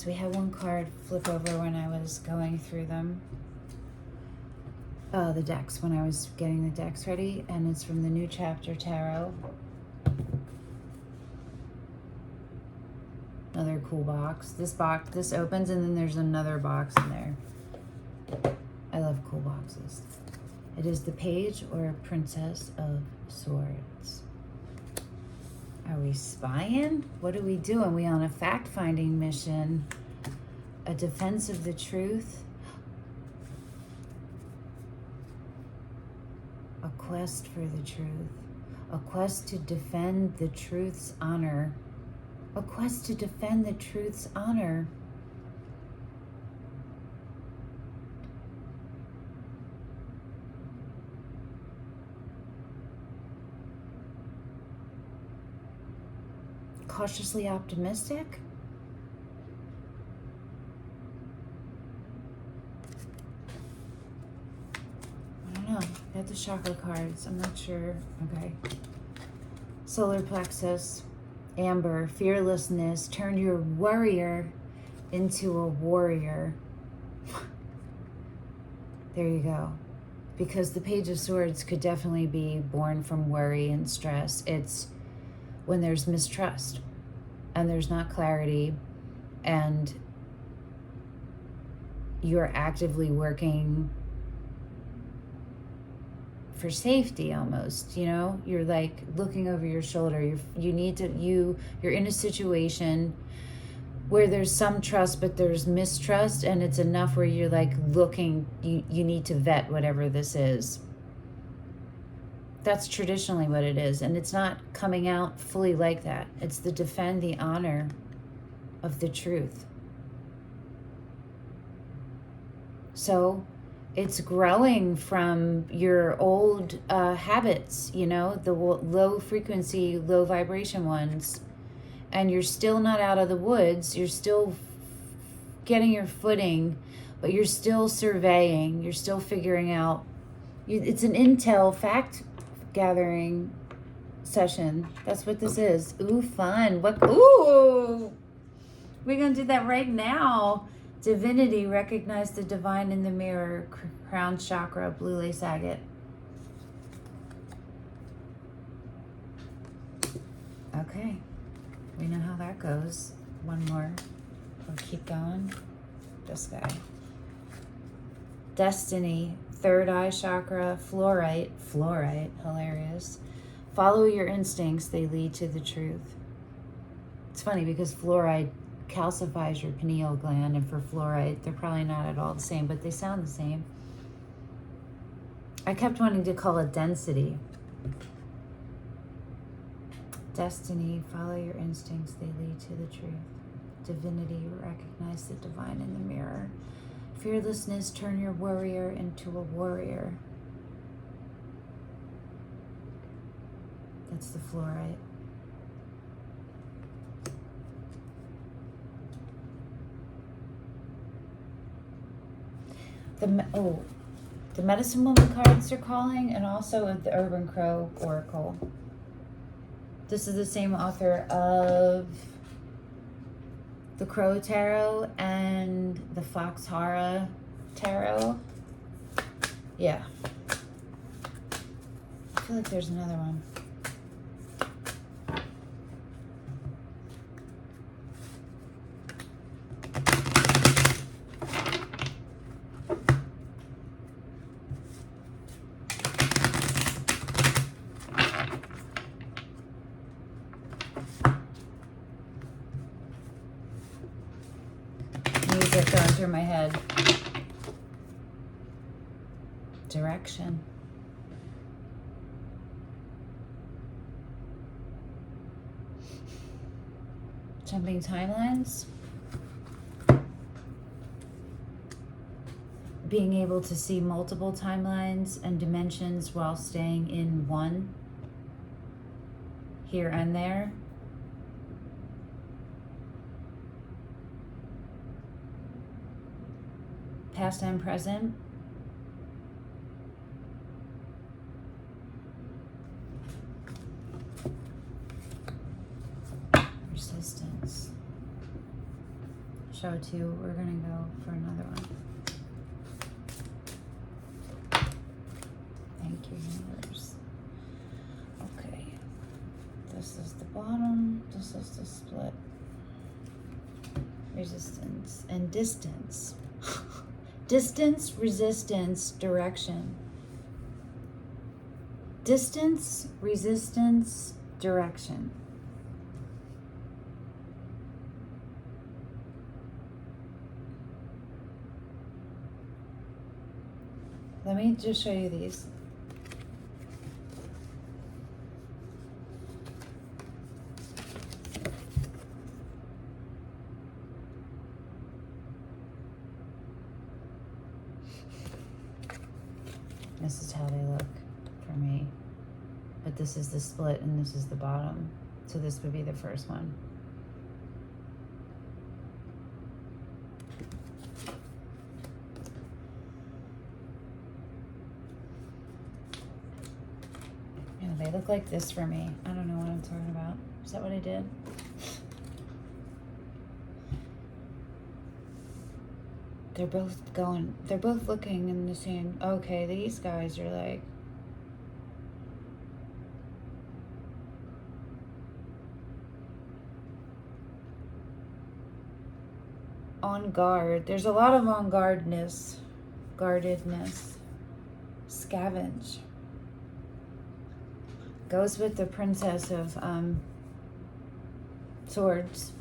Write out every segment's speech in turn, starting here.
So we had one card flip over when I was going through them. The decks, when I was getting the decks ready, and it's from the New Chapter Tarot. Another cool box. This opens, and then there's another box in there. I love cool boxes. It is the Page or Princess of Swords. Are we spying? What are we doing? Are we on a fact-finding mission? A defense of the truth? A quest for the truth. A quest to defend the truth's honor. A quest to defend the truth's honor. Cautiously optimistic? I don't know. Got the chakra cards. I'm not sure. Okay. Solar plexus. Amber. Fearlessness. Turn your worrier into a warrior. There you go. Because the Page of Swords could definitely be born from worry and stress. It's when there's mistrust and there's not clarity and you're actively working for safety almost, you know? You're like looking over your shoulder. You're in a situation where there's some trust, but there's mistrust, and it's enough where you're like looking, you need to vet whatever this is. That's traditionally what it is, and it's not coming out fully like that. It's to defend the honor of the truth. So it's growing from your old habits, you know, the low frequency, low vibration ones. And you're still not out of the woods. You're still getting your footing, but you're still surveying. You're still figuring out. It's an intel fact gathering session. That's what this is. Ooh, fun. Ooh! We're going to do that right now. Divinity, recognize the divine in the mirror. Crown chakra, blue lace agate. Okay. We know how that goes. One more. We'll keep going. This guy. Destiny, third eye chakra, fluorite, hilarious. Follow your instincts, they lead to the truth. It's funny because fluoride calcifies your pineal gland, and for fluorite, they're probably not at all the same, but they sound the same. I kept wanting to call it density. Destiny, follow your instincts, they lead to the truth. Divinity, recognize the divine in the mirror. Fearlessness, turn your worrier into a warrior. That's the fluorite. The Medicine Woman cards are calling, and also the Urban Crow Oracle. This is the same author of the Crow Tarot and the Fox Hara Tarot. Yeah. I feel like there's another one. Music going through my head. Direction. Jumping timelines. Being able to see multiple timelines and dimensions while staying in one. Here and there. Past and present. Persistence. show two. We're gonna go for another one. Thank you, universe. Okay. This is the bottom. This is the split. Resistance and distance. Distance, resistance, direction. Distance, resistance, direction. Let me just show you these. This is how they look for me. But this is the split and this is the bottom. So this would be the first one. Yeah, they look like this for me. I don't know what I'm talking about. Is that what I did? They're both looking in the same. Okay, these guys are like, on guard. There's a lot of on guardedness. Scavenge. Goes with the Princess of Swords.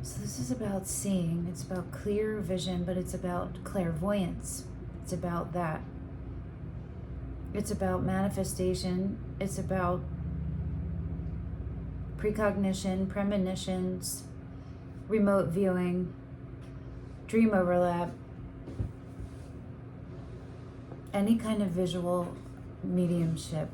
So this is about seeing. It's about clear vision, but it's about clairvoyance. It's about that. It's about manifestation. It's about precognition, premonitions, remote viewing, dream overlap, any kind of visual mediumship.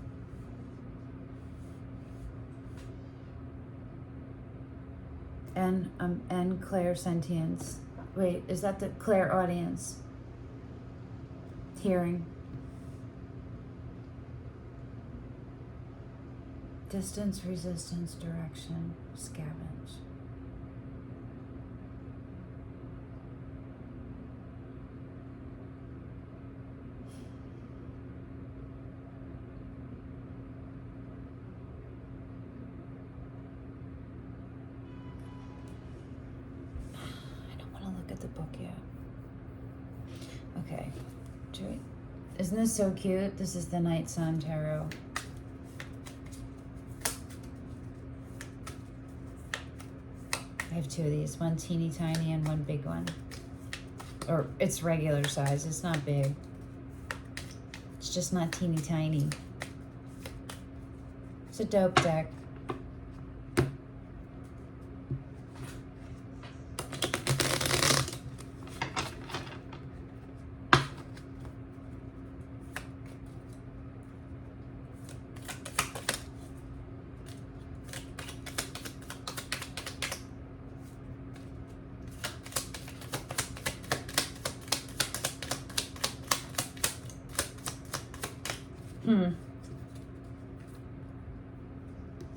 And clairsentience. Wait, is that the clairaudience? Hearing. Distance, resistance, direction, scavenge. At the book yet. Okay. Isn't this so cute? This is the Night Sun Tarot. I have two of these, one teeny tiny and one big one. Or it's regular size, it's not big. It's just not teeny tiny. It's a dope deck.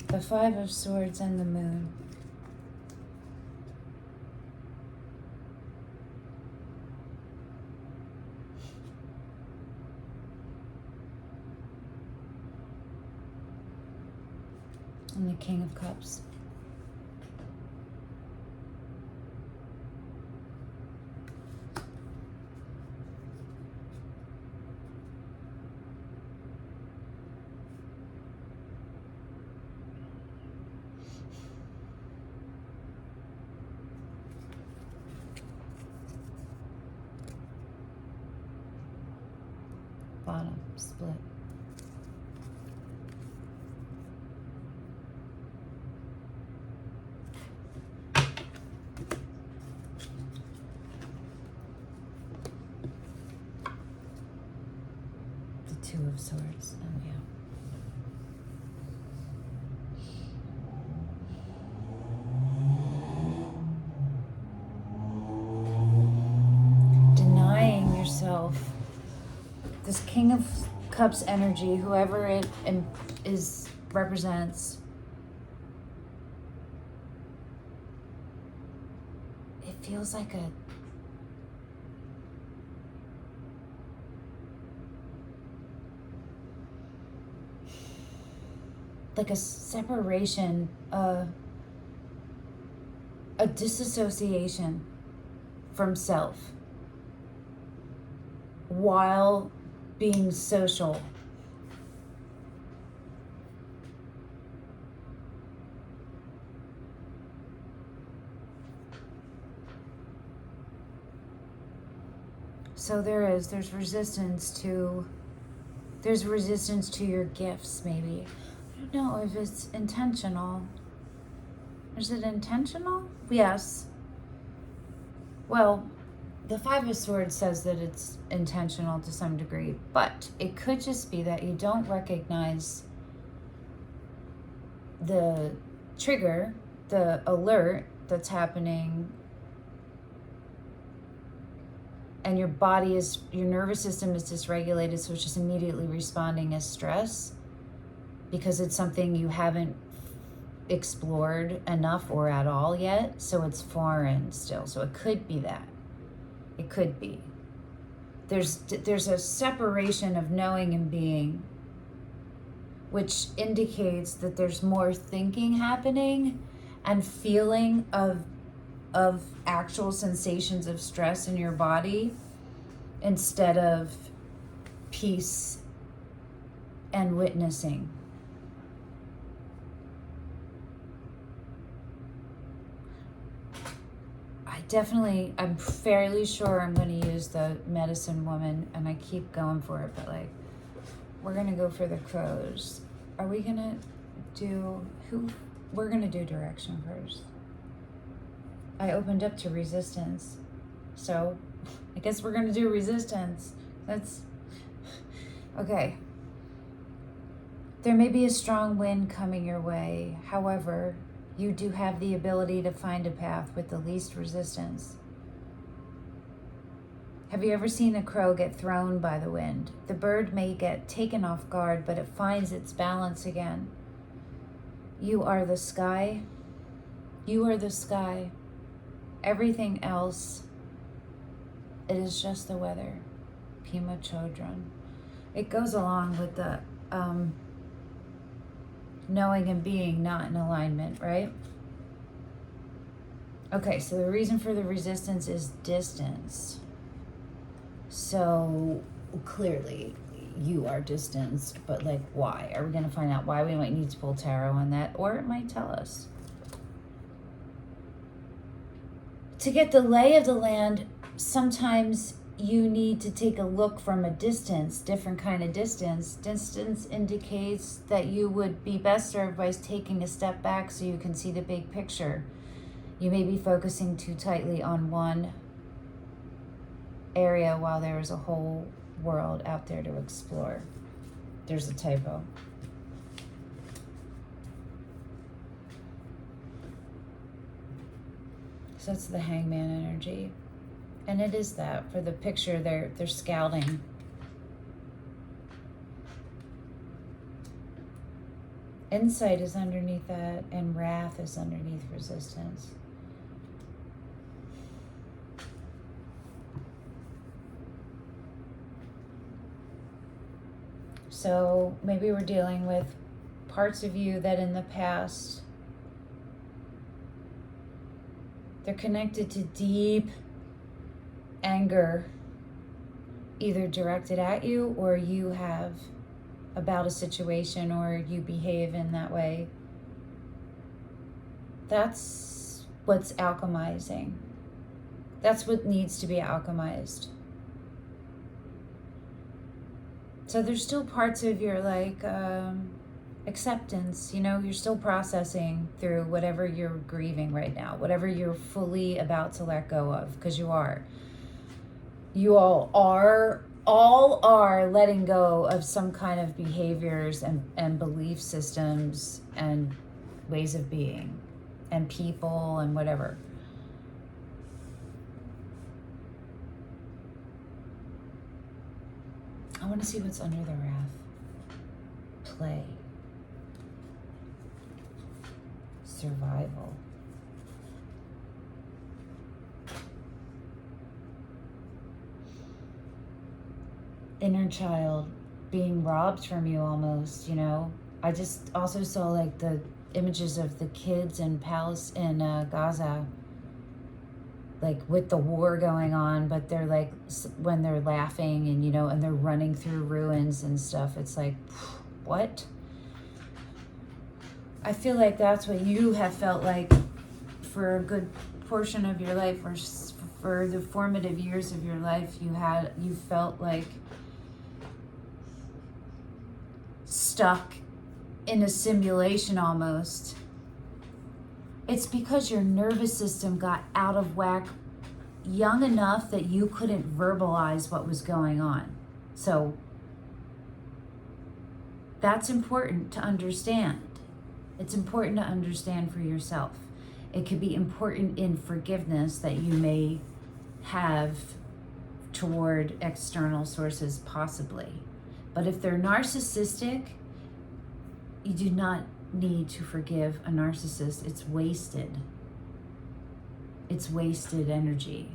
The Five of Swords and the Moon. And the King of Cups. Bottom split. The Two of Swords. Oh yeah. King of Cups energy, whoever it is represents, it feels like a separation, a disassociation from self while being social. So there's resistance to your gifts, maybe. I don't know if it's intentional. Is it intentional? Yes. Well, the Five of Swords says that it's intentional to some degree, but it could just be that you don't recognize the trigger, the alert that's happening, and your nervous system is dysregulated, so it's just immediately responding as stress because it's something you haven't explored enough or at all yet, so it's foreign still. So it could be that. It could be. There's a separation of knowing and being, which indicates that there's more thinking happening and feeling of actual sensations of stress in your body instead of peace and witnessing. I'm fairly sure I'm going to use the medicine woman, and I keep going for it, but like, we're going to go for the crows. Are we going to do we're going to do direction first. I opened up to resistance, so I guess we're going to do resistance. That's okay. There may be a strong wind coming your way. However, you do have the ability to find a path with the least resistance. Have you ever seen a crow get thrown by the wind? The bird may get taken off guard, but it finds its balance again. You are the sky. You are the sky. Everything else, it is just the weather. Pima Chodron. It goes along with the knowing and being not in alignment, right? Okay, so the reason for the resistance is distance. So clearly you are distanced, but like why? Are we going to find out why? We might need to pull tarot on that, or it might tell us. To get the lay of the land, sometimes you need to take a look from a distance, different kind of distance. Distance indicates that you would be best served by taking a step back so you can see the big picture. You may be focusing too tightly on one area while there is a whole world out there to explore. There's a typo. So it's the Hangman energy. And it is that. For the picture, they're scouting. Insight is underneath that, and wrath is underneath resistance. So maybe we're dealing with parts of you that in the past, they're connected to deep anger, either directed at you or you have about a situation or you behave in that way. That's what's alchemizing. That's what needs to be alchemized. So there's still parts of your acceptance, you're still processing through whatever you're grieving right now, whatever you're fully about to let go of, because you are. You all are letting go of some kind of behaviors and belief systems and ways of being and people and whatever. I want to see what's under the wrath. Play. Survival. Inner child being robbed from you almost, you know. I just also saw like the images of the kids in Gaza, like with the war going on, but they're like, when they're laughing and, you know, and they're running through ruins and stuff, it's like, what? I feel like that's what you have felt like for a good portion of your life, or for the formative years of your life. You felt like stuck in a simulation almost. It's because your nervous system got out of whack young enough that you couldn't verbalize what was going on. So that's important to understand. It's important to understand for yourself. It could be important in forgiveness that you may have toward external sources, possibly. But if they're narcissistic, you do not need to forgive a narcissist. It's wasted. It's wasted energy.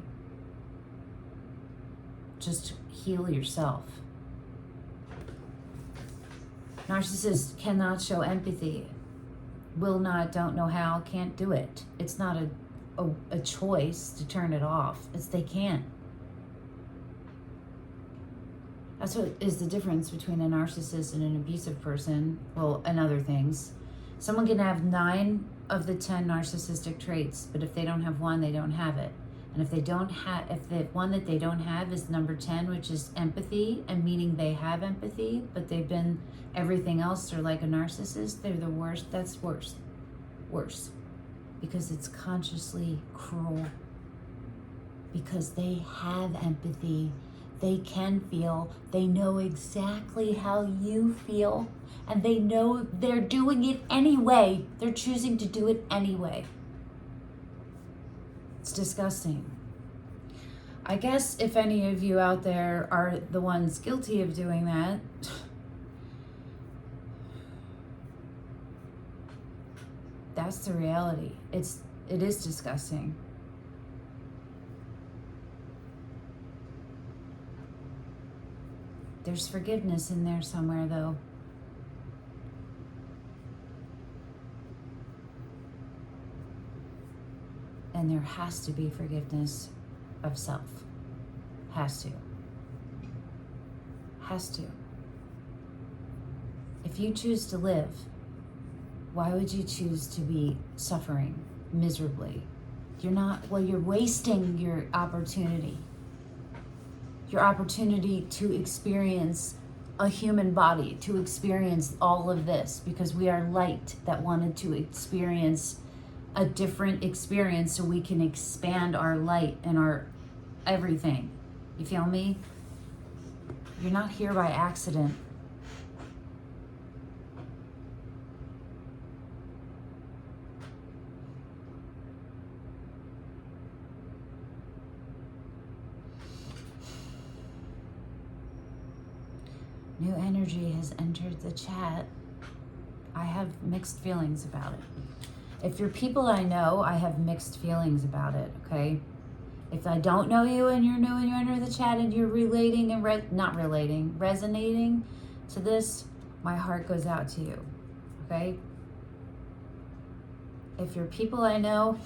Just heal yourself. Narcissists cannot show empathy. Will not, don't know how, can't do it. It's not a choice to turn it off. It's they can't. That's what is the difference between a narcissist and an abusive person. Well, and other things. Someone can have 9 of the 10 narcissistic traits, but if they don't have one, they don't have it. And if the one that they don't have is number 10, which is empathy, and meaning they have empathy, but they've been everything else, they're like a narcissist, they're the worst. That's worse. Worse. Because it's consciously cruel. Because they have empathy. They can feel. They know exactly how you feel. And they know they're doing it anyway. They're choosing to do it anyway. It's disgusting. I guess if any of you out there are the ones guilty of doing that, that's the reality. It is disgusting. There's forgiveness in there somewhere, though. And there has to be forgiveness of self. Has to. Has to. If you choose to live, why would you choose to be suffering miserably? You're wasting your opportunity. Your opportunity to experience a human body, to experience all of this, because we are light that wanted to experience a different experience so we can expand our light and our everything. You feel me? You're not here by accident. New energy has entered the chat. I have mixed feelings about it. If you're people I know, I have mixed feelings about it, okay? If I don't know you and you're new and you enter the chat and you're relating and resonating to this, my heart goes out to you, okay? If you're people I know,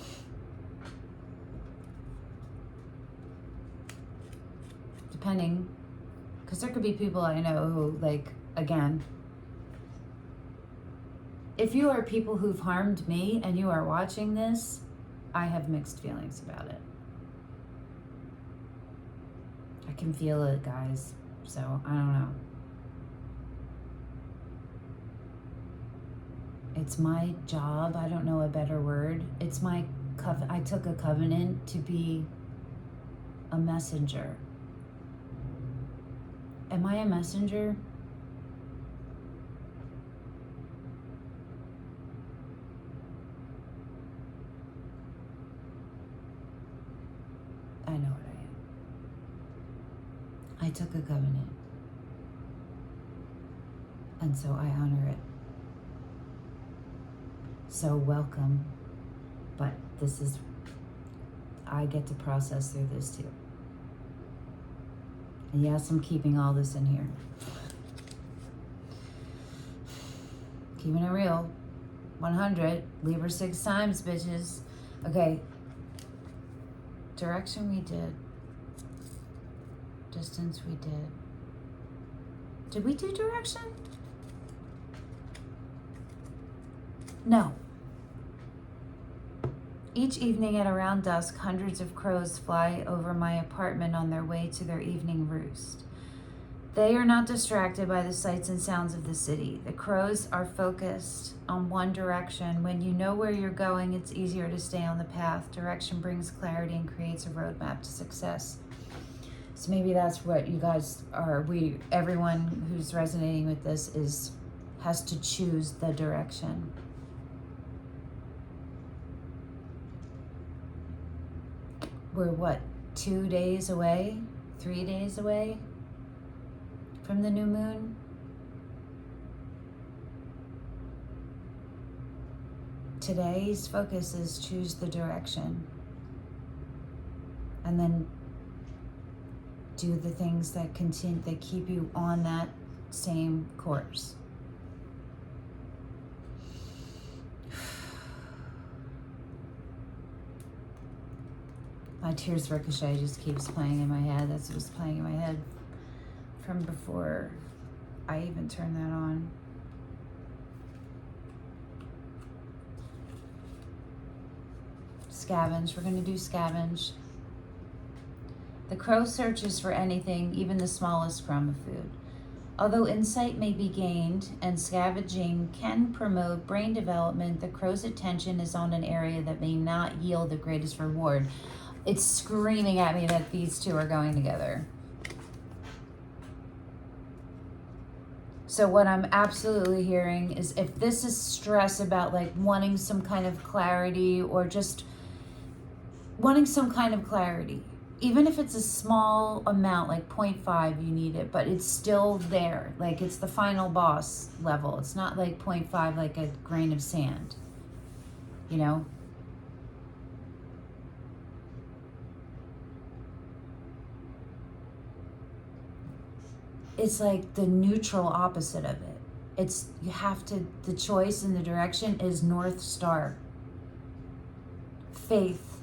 depending, because there could be people I know who, like, again, if you are people who've harmed me and you are watching this, I have mixed feelings about it. I can feel it, guys. So, I don't know. It's my job. I don't know a better word. It's my I took a covenant to be a messenger. Am I a messenger? I know what I am. I took a covenant. And so I honor it. So welcome. But I get to process through this too. And yes, I'm keeping all this in here. Keeping it real. 100. Libra 6 times, bitches. Okay. Direction we did. Distance we did. Did we do direction? No. Each evening at around dusk, hundreds of crows fly over my apartment on their way to their evening roost. They are not distracted by the sights and sounds of the city. The crows are focused on one direction. When you know where you're going, it's easier to stay on the path. Direction brings clarity and creates a roadmap to success. So maybe that's what you guys are. Everyone who's resonating with this has to choose the direction. We're what, 2 days away, 3 days away from the new moon? Today's focus is choose the direction. And then do the things that keep you on that same course. My Tears Ricochet just keeps playing in my head. That's what's playing in my head from before I even turned that on. Scavenge. We're going to do scavenge. The crow searches for anything, even the smallest crumb of food. Although insight may be gained and scavenging can promote brain development, the crow's attention is on an area that may not yield the greatest reward. It's screaming at me that these two are going together. So what I'm absolutely hearing is if this is stress about like wanting some kind of clarity or just wanting some kind of clarity, even if it's a small amount, like 0.5, you need it, but it's still there. Like it's the final boss level. It's not like 0.5, like a grain of sand, you know? It's like the neutral opposite of it. The choice and the direction is North Star. Faith.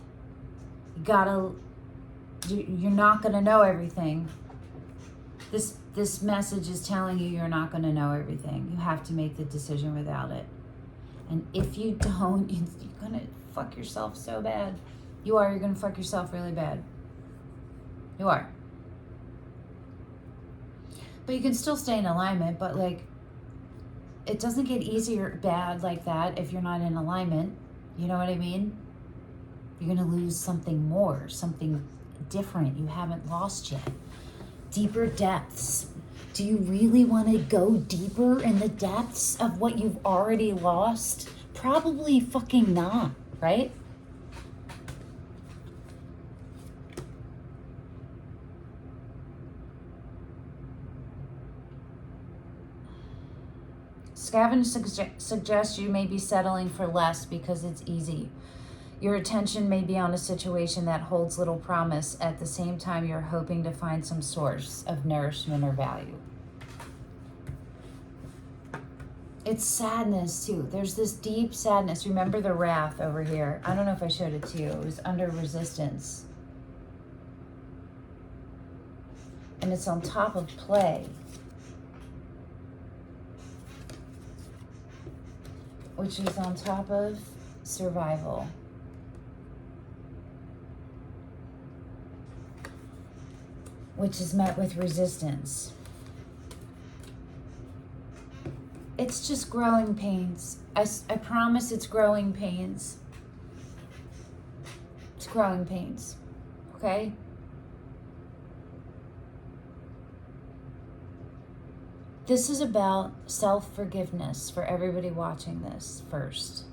You're not going to know everything. This message is telling you you're not going to know everything. You have to make the decision without it. And if you don't, you're going to fuck yourself so bad. You're going to fuck yourself really bad. You are. But you can still stay in alignment, but like, it doesn't get easier bad like that if you're not in alignment. You know what I mean? You're going to lose something more, something different you haven't lost yet. Deeper depths. Do you really want to go deeper in the depths of what you've already lost? Probably fucking not, right? Scavenge suggests you may be settling for less because it's easy. Your attention may be on a situation that holds little promise. At the same time, you're hoping to find some source of nourishment or value. It's sadness too. There's this deep sadness. Remember the wrath over here. I don't know if I showed it to you. It was under resistance. And it's on top of play, which is on top of survival. Which is met with resistance. It's just growing pains. I promise it's growing pains. It's growing pains. Okay? This is about self-forgiveness for everybody watching this first.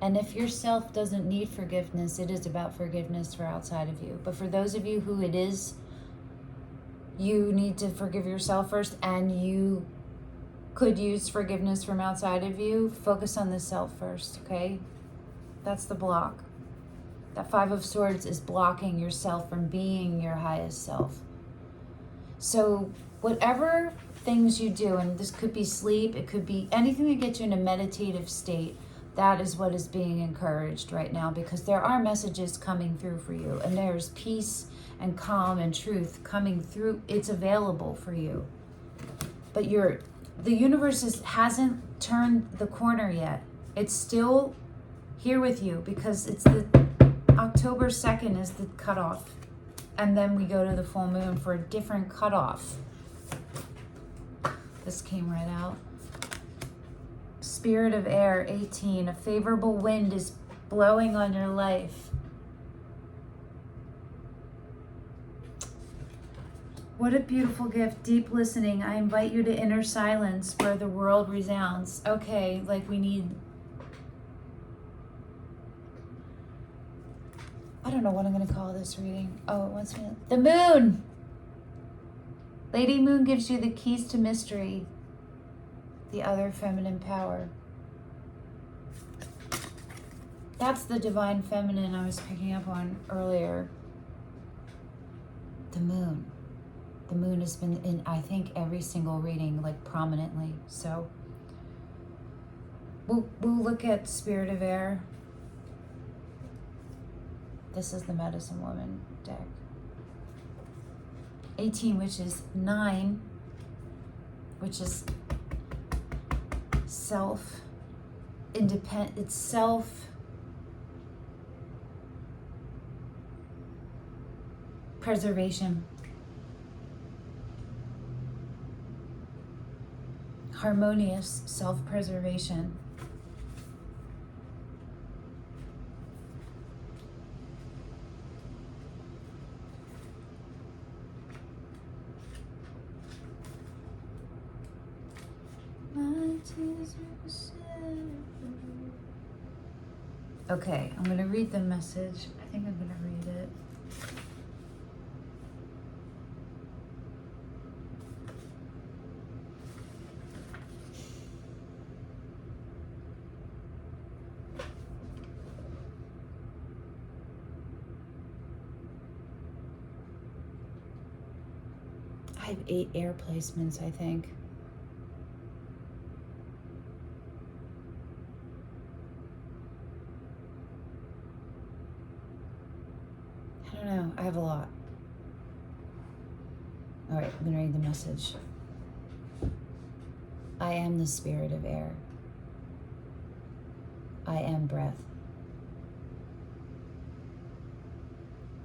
And if your self doesn't need forgiveness, it is about forgiveness for outside of you. But for those of you who it is, you need to forgive yourself first, and you could use forgiveness from outside of you, focus on the self first, okay? That's the block. That Five of Swords is blocking yourself from being your highest self. So whatever things you do, and this could be sleep, it could be anything that gets you in a meditative state, that is what is being encouraged right now, because there are messages coming through for you, and there's peace and calm and truth coming through. It's available for you. But the universe hasn't turned the corner yet. It's still here with you, because it's the October 2nd is the cutoff. And then we go to the full moon for a different cutoff. This came right out. Spirit of Air, 18. A favorable wind is blowing on your life. What a beautiful gift. Deep listening. I invite you to inner silence where the world resounds. Okay, like we need... I don't know what I'm going to call this reading. Oh, it wants me to... The moon! Lady Moon gives you the keys to mystery, the other feminine power. That's the divine feminine I was picking up on earlier. The moon. The moon has been in, I think, every single reading, like prominently. So we'll look at Spirit of Air. This is the Medicine Woman deck. 18, which is 9, which is self-independent, it's self-preservation. Harmonious self-preservation. Okay, I'm going to read the message. I think I'm going to read it. I have 8 air placements, I think. I don't know. I have a lot. All right, I'm going to read the message. I am the spirit of air. I am breath.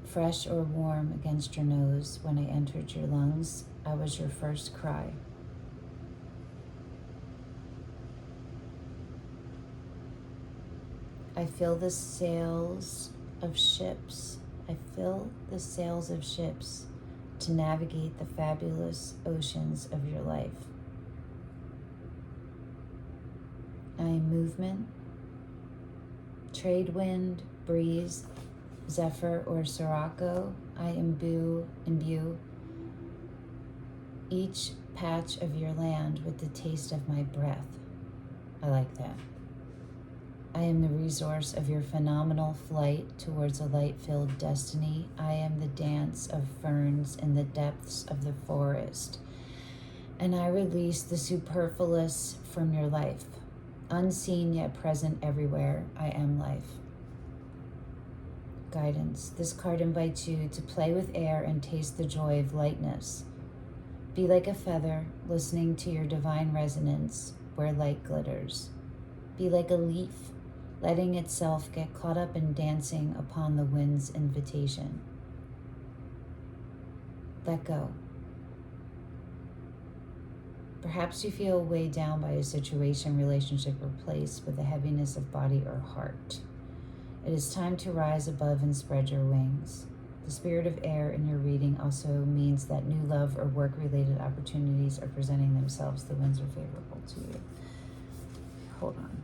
Fresh or warm against your nose, when I entered your lungs, I was your first cry. I feel the sails of ships. I fill the sails of ships to navigate the fabulous oceans of your life. I am movement, trade wind, breeze, zephyr, or sirocco. I imbue each patch of your land with the taste of my breath. I like that. I am the resource of your phenomenal flight towards a light-filled destiny. I am the dance of ferns in the depths of the forest. And I release the superfluous from your life. Unseen yet present everywhere, I am life. Guidance. This card invites you to play with air and taste the joy of lightness. Be like a feather, listening to your divine resonance where light glitters. Be like a leaf, letting itself get caught up in dancing upon the wind's invitation. Let go. Perhaps you feel weighed down by a situation, relationship, or place with a heaviness of body or heart. It is time to rise above and spread your wings. The spirit of air in your reading also means that new love or work-related opportunities are presenting themselves. The winds are favorable to you. Hold on.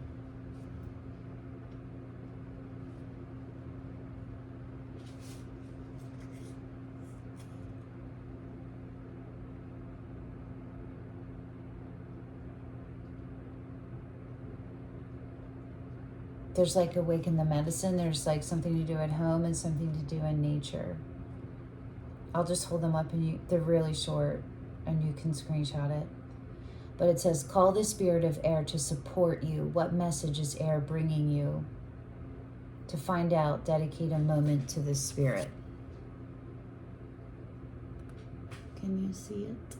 There's like Awaken the Medicine. There's like something to do at home and something to do in nature. I'll just hold them up and they're really short and you can screenshot it. But it says, call the spirit of air to support you. What message is air bringing you? To find out, dedicate a moment to the spirit. Can you see it?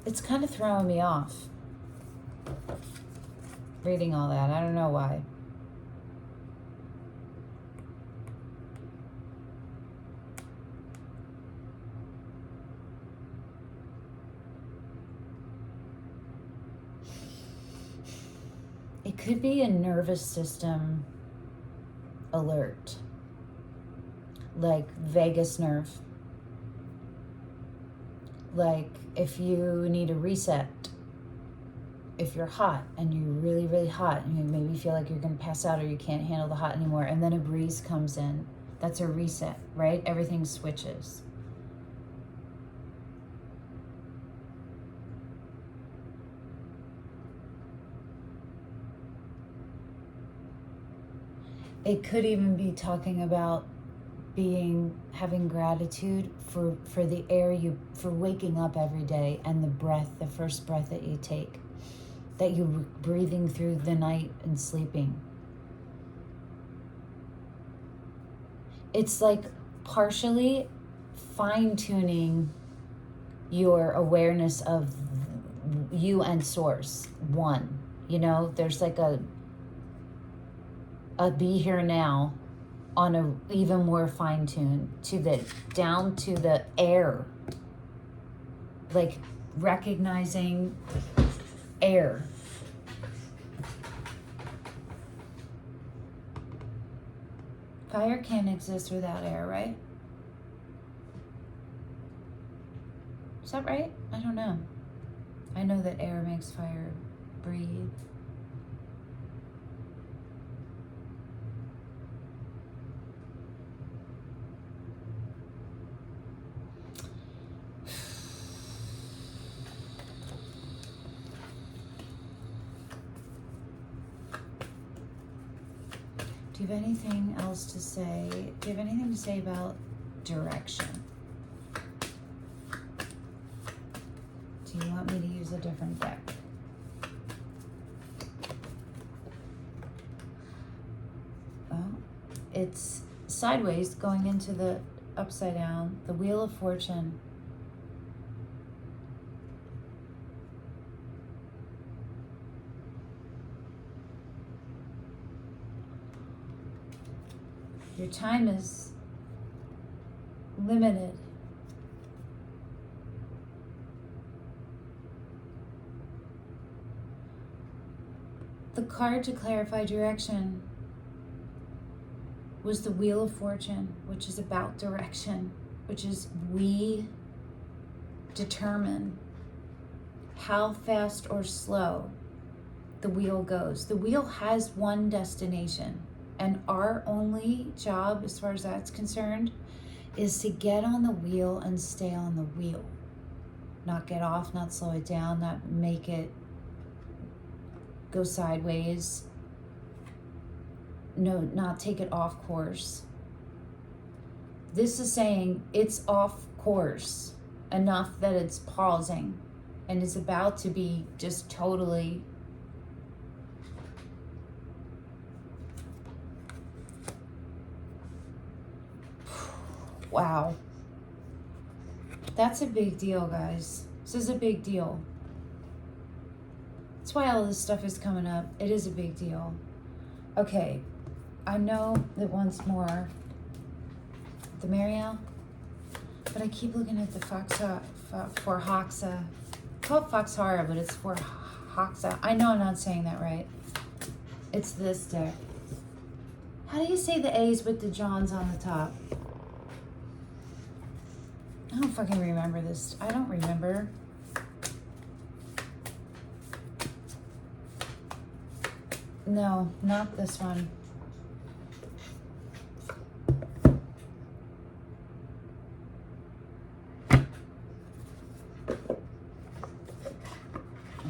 It's kind of throwing me off, reading all that. I don't know why. It could be a nervous system alert, like vagus nerve. Like if you need a reset, if you're hot and you're really, really hot and you maybe feel like you're going to pass out or you can't handle the hot anymore, and then a breeze comes in, that's a reset, right? Everything switches. It could even be talking about having gratitude for the air for waking up every day and the first breath that you take, that you're breathing through the night and sleeping. It's like partially fine-tuning your awareness of you and source one. You know, there's like a be here now on a even more fine-tuned down to the air, like recognizing air. Fire can't exist without air, right? Is that right? I don't know. I know that air makes fire breathe. Do you have anything else to say? Do you have anything to say about direction? Do you want me to use a different deck? Oh, it's sideways going into the upside down, the Wheel of Fortune. Your time is limited. The card to clarify direction was the Wheel of Fortune, which is about direction, which is we determine how fast or slow the wheel goes. The wheel has one destination. And our only job, as far as that's concerned, is to get on the wheel and stay on the wheel. Not get off, not slow it down, not make it go sideways. No, not take it off course. This is saying it's off course enough that it's pausing and is about to be just totally wow. That's a big deal, guys. This is a big deal. That's why all this stuff is coming up. It is a big deal. Okay, I know that once more, the Marielle, but I keep looking at the for Hoxa. Call it Foxhara, but it's for Hoxa. I know I'm not saying that right. It's this deck. How do you say the A's with the Johns on the top? I don't fucking remember this. I don't remember. No, not this one.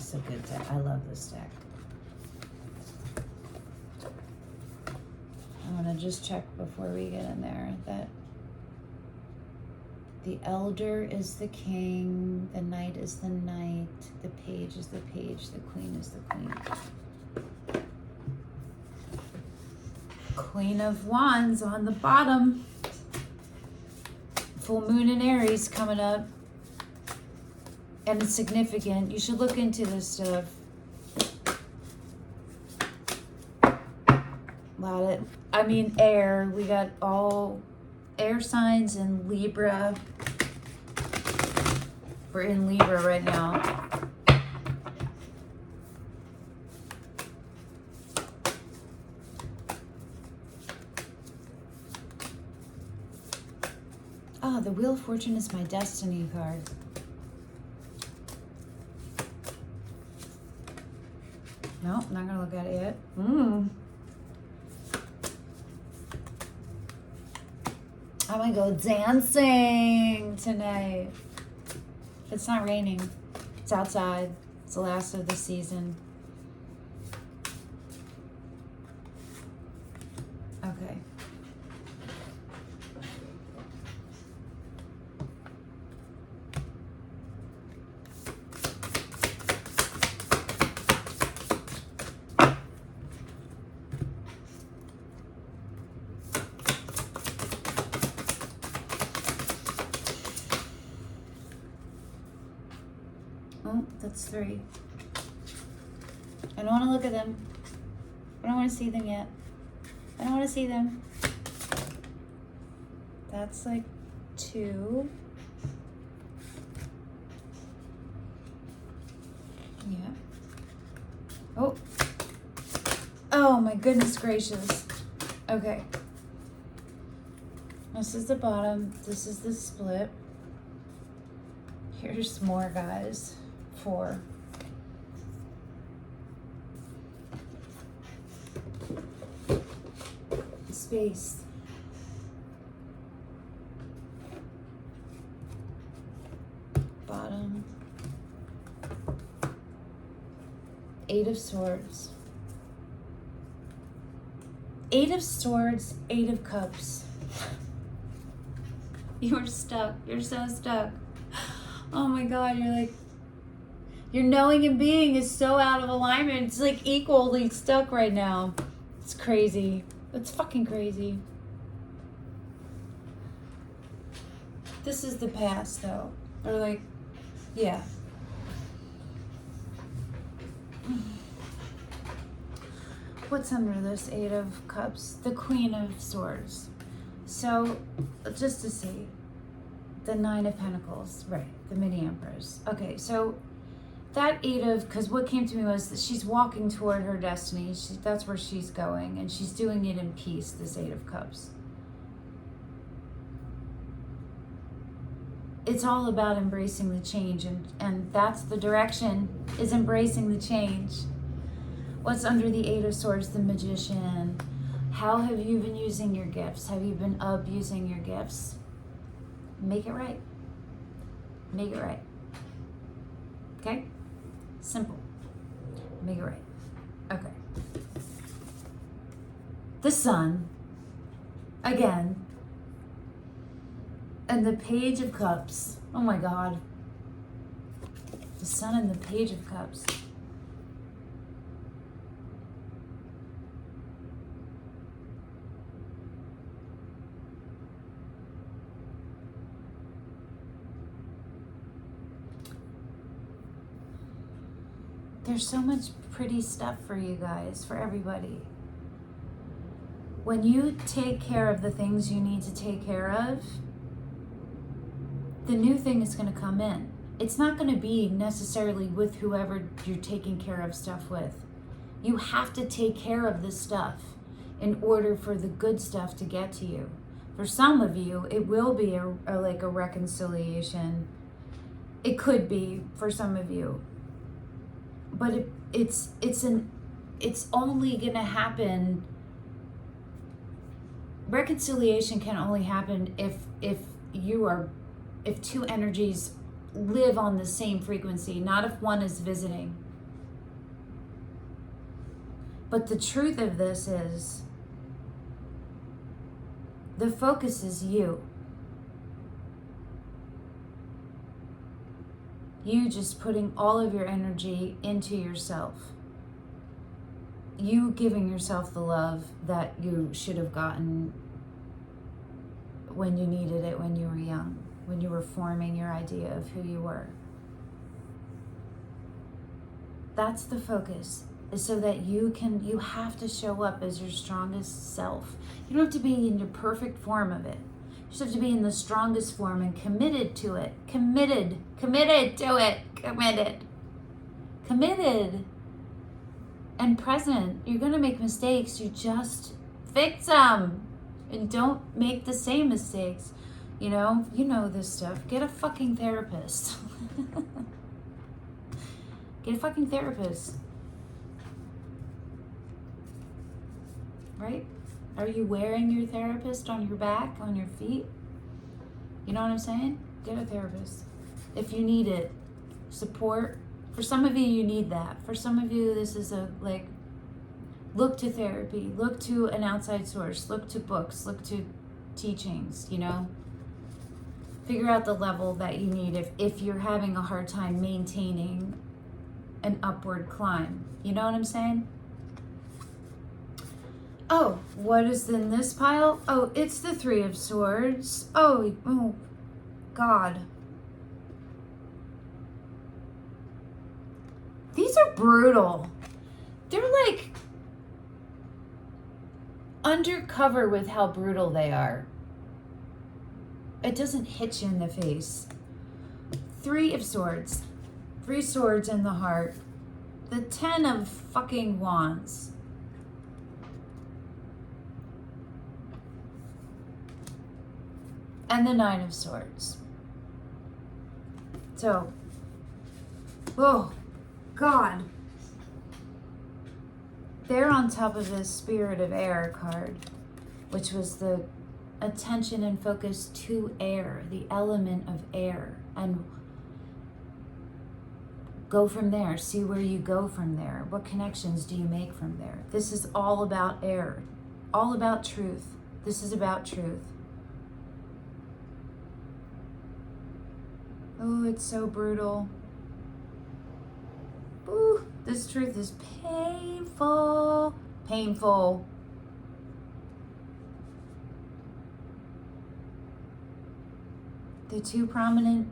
is a good deck. I love this deck. I'm going to just check before we get in there that the elder is the king, the knight is the knight, the page is the page, the queen is the queen. Queen of Wands on the bottom. Full moon in Aries coming up. And it's significant. You should look into this stuff. Air. We got all air signs in Libra. We're in Libra right now. Oh, the Wheel of Fortune is my destiny card. No, I'm not gonna look at it yet. I'm gonna go dancing tonight. It's not raining. It's outside. It's the last of the season. Okay. Oh, that's 3. I don't want to look at them. I don't want to see them yet. I don't want to see them. That's like 2. Yeah. Oh. Oh my goodness gracious. Okay. This is the bottom. This is the split. Here's more, guys. 4. Space. Bottom. 8 of Swords. 8 of Swords, 8 of Cups. You're stuck. You're so stuck. Oh my God, you're like, your knowing and being is so out of alignment. It's like equally stuck right now. It's crazy. It's fucking crazy. This is the past though. Or like, yeah. What's under this 8 of Cups? The Queen of Swords. So, just to see. The 9 of Pentacles, right, the mini Empress. Okay, so that 8 of, because what came to me was that she's walking toward her destiny. That's where she's going, and she's doing it in peace, this 8 of Cups. It's all about embracing the change, and that's the direction, is embracing the change. What's under the 8 of Swords? The Magician. How have you been using your gifts? Have you been abusing your gifts? Make it right. Make it right. Okay? Simple. Make it right. Okay. The Sun. Again. And the Page of Cups. Oh my God. The Sun and the Page of Cups. There's so much pretty stuff for you guys, for everybody. When you take care of the things you need to take care of, the new thing is going to come in. It's not going to be necessarily with whoever you're taking care of stuff with. You have to take care of this stuff in order for the good stuff to get to you. For some of you, it will be a reconciliation. It could be for some of you. But it's only gonna happen. Reconciliation can only happen if two energies live on the same frequency, not if one is visiting. But the truth of this is, the focus is you. You just putting all of your energy into yourself. You giving yourself the love that you should have gotten when you needed it, when you were young, when you were forming your idea of who you were. That's the focus, is so that you have to show up as your strongest self. You don't have to be in your perfect form of it. You just have to be in the strongest form and committed to it. Committed to it. Committed and present. You're going to make mistakes. You just fix them and don't make the same mistakes. You know this stuff. Get a fucking therapist. Get a fucking therapist. Right? Are you wearing your therapist on your back, on your feet? You know what I'm saying? Get a therapist. If you need it, support. For some of you need that. For some of you, this is look to therapy, look to an outside source, look to books, look to teachings, Figure out the level that you need if you're having a hard time maintaining an upward climb. You know what I'm saying? Oh, what is in this pile? Oh, it's the Three of Swords. Oh, God. These are brutal. They're like undercover with how brutal they are. It doesn't hit you in the face. Three of Swords. 3 swords in the heart. The 10 of fucking wands. And the 9 of swords. So, oh, God. They're on top of the Spirit of Air card, which was the attention and focus to air, the element of air. And go from there. See where you go from there. What connections do you make from there? This is all about air. All about truth. This is about truth. Oh, it's so brutal. Ooh, this truth is painful. Painful. The 2 prominent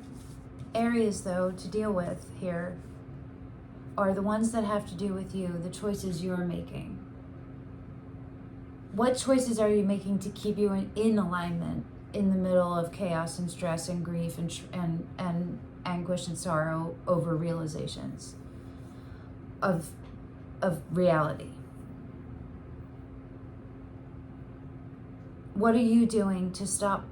areas, though, to deal with here are the ones that have to do with you, the choices you're making. What choices are you making to keep you in alignment in the middle of chaos and stress and grief and anguish and sorrow over realizations of reality? What are you doing to stop?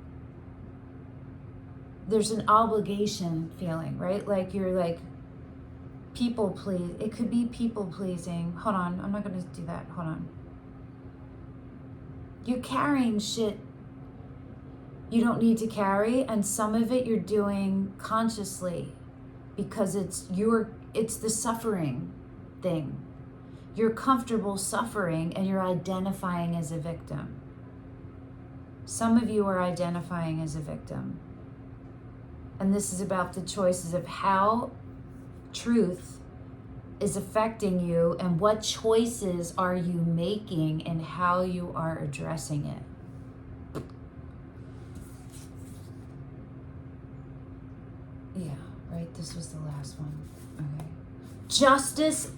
There's an obligation feeling, right? Like you're like people please. It could be people pleasing. Hold on, I'm not gonna do that. Hold on. You're carrying shit you don't need to carry, and some of it you're doing consciously because it's the suffering thing. You're comfortable suffering and you're identifying as a victim. Some of you are identifying as a victim. And this is about the choices of how truth is affecting you and what choices are you making and how you are addressing it. Yeah, right, this was the last one. Okay. Justice,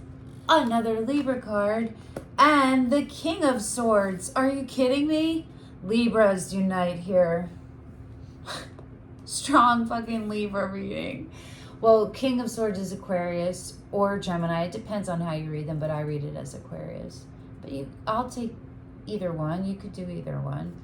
another Libra card, and the King of Swords. Are you kidding me? Libras unite here. Strong fucking Libra reading. Well, King of Swords is Aquarius or Gemini. It depends on how you read them, but I read it as Aquarius. But I'll take either one. You could do either one.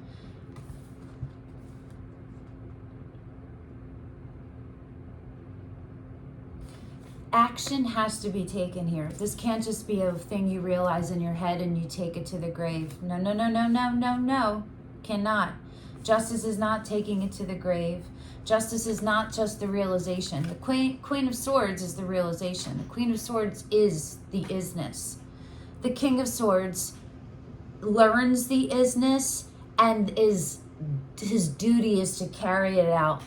Action has to be taken here. This can't just be a thing you realize in your head and you take it to the grave. No, no, no, no, no, no, no. Cannot. Justice is not taking it to the grave. Justice is not just the realization. The Queen of Swords is the realization. The Queen of Swords is the isness. the King of Swords learns the isness and his duty is to carry it out.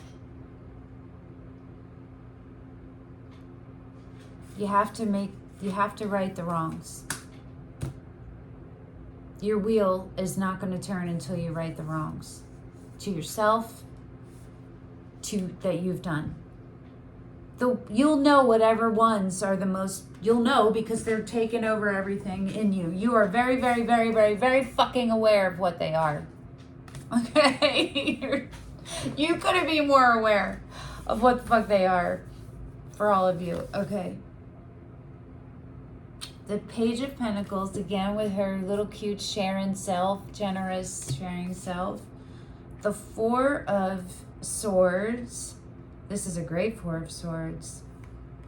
You have to right the wrongs. Your wheel is not going to turn until you right the wrongs to yourself, that you've done. You'll know whatever ones are the most, you'll know because they're taking over everything in you. You are very, very, very, very, very fucking aware of what they are. Okay? You couldn't be more aware of what the fuck they are for all of you. Okay. The Page of Pentacles, again with her little cute sharing self, generous sharing self. The Four of Swords. This is a great Four of Swords.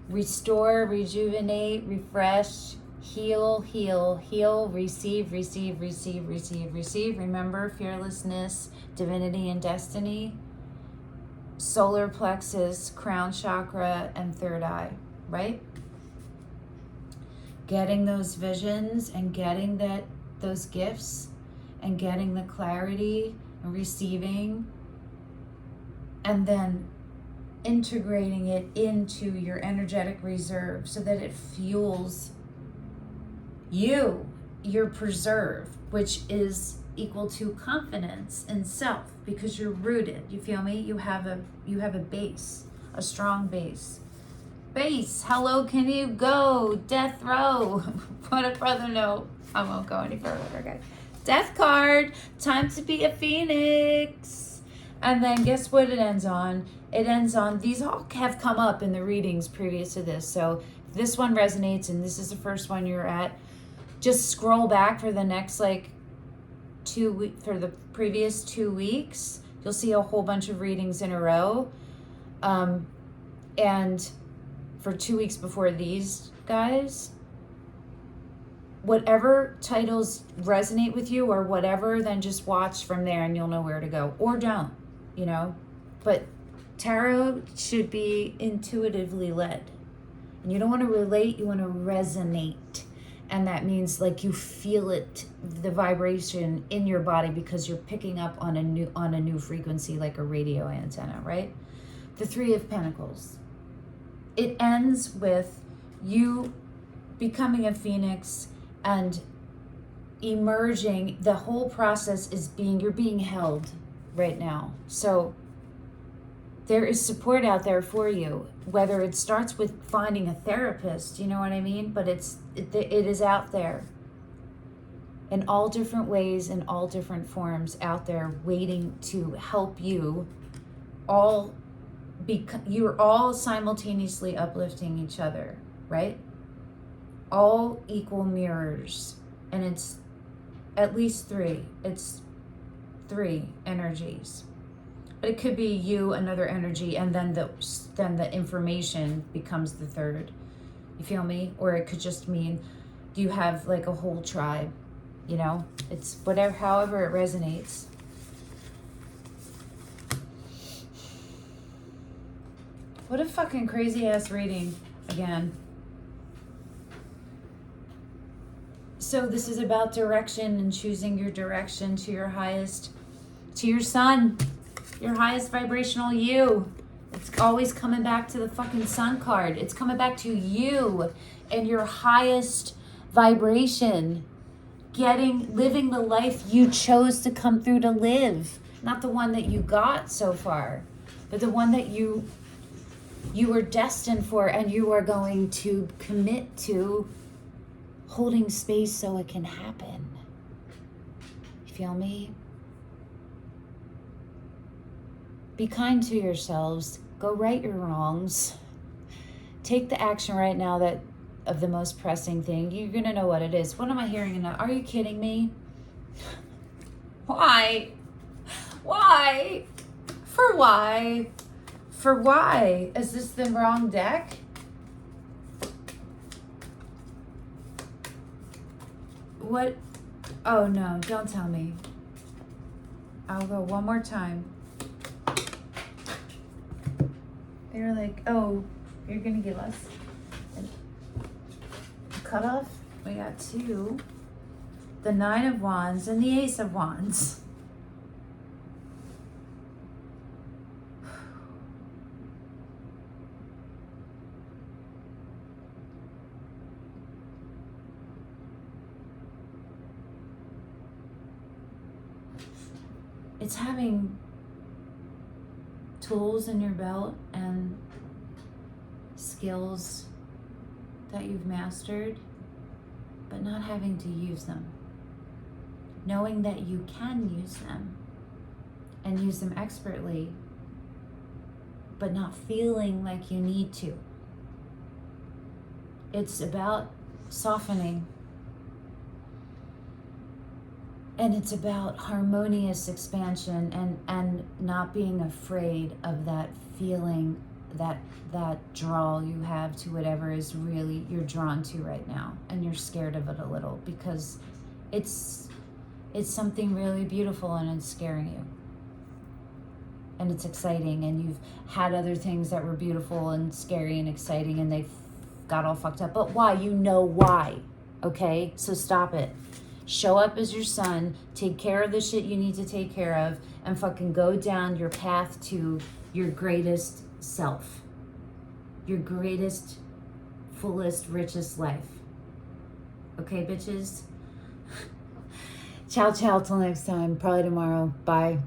Restore, rejuvenate, refresh, heal, heal, heal, receive, receive, receive, receive, receive. Remember, fearlessness, divinity, and destiny. Solar plexus, crown chakra, and third eye, right? Getting those visions and getting those gifts and getting the clarity and receiving, and then integrating it into your energetic reserve so that it fuels you, your preserve, which is equal to confidence in self because you're rooted. You feel me? You have a base, a strong base. Base, hello, can you go? Death row. What a brother, no. I won't go any further, okay? Death card, time to be a phoenix. And then guess what it ends on? It ends on, these all have come up in the readings previous to this. So if this one resonates and this is the first one you're at, just scroll back for the next for the previous 2 weeks. You'll see a whole bunch of readings in a row. And for 2 weeks before these guys, whatever titles resonate with you or whatever, then just watch from there and you'll know where to go, or don't, but tarot should be intuitively led, and you don't want to relate, you want to resonate, and that means like you feel it, the vibration in your body, because you're picking up on a new frequency, like a radio antenna, right? The Three of Pentacles. It ends with you becoming a phoenix and emerging. The whole process is you're being held right now. So there is support out there for you, whether it starts with finding a therapist, you know what I mean? But it is out there in all different ways, in all different forms, out there waiting to help you all. You're all simultaneously uplifting each other, right? All equal mirrors, and it's at least three. It's three energies, but it could be you, another energy, and then the information becomes the third. You feel me? Or it could just mean you have like a whole tribe. It's whatever, however it resonates. What a fucking crazy ass reading again. So this is about direction and choosing your direction to your highest, to your sun, your highest vibrational you. It's always coming back to the fucking sun card. It's coming back to you and your highest vibration. Living the life you chose to come through to live. Not the one that you got so far, but the one that you were destined for, and you are going to commit to holding space so it can happen. You feel me? Be kind to yourselves. Go right your wrongs. Take the action right now of the most pressing thing. You're going to know what it is. What am I hearing now? Are you kidding me? Why? Why? For why? For why? Is this the wrong deck? What? Oh no, don't tell me. I'll go one more time. They're like, oh, you're gonna give us a cutoff? We got 2, the 9 of Wands, and the Ace of Wands. It's having tools in your belt and skills that you've mastered, but not having to use them. Knowing that you can use them and use them expertly, but not feeling like you need to. It's about softening. And it's about harmonious expansion and not being afraid of that feeling, that draw you have to whatever is really you're drawn to right now, and you're scared of it a little because it's something really beautiful and it's scaring you. And it's exciting, and you've had other things that were beautiful and scary and exciting and they got all fucked up. But why? You know why. Okay? So stop it. Show up as your son, take care of the shit you need to take care of, and fucking go down your path to your greatest self. Your greatest, fullest, richest life. Okay, bitches? Ciao, ciao, till next time. Probably tomorrow. Bye.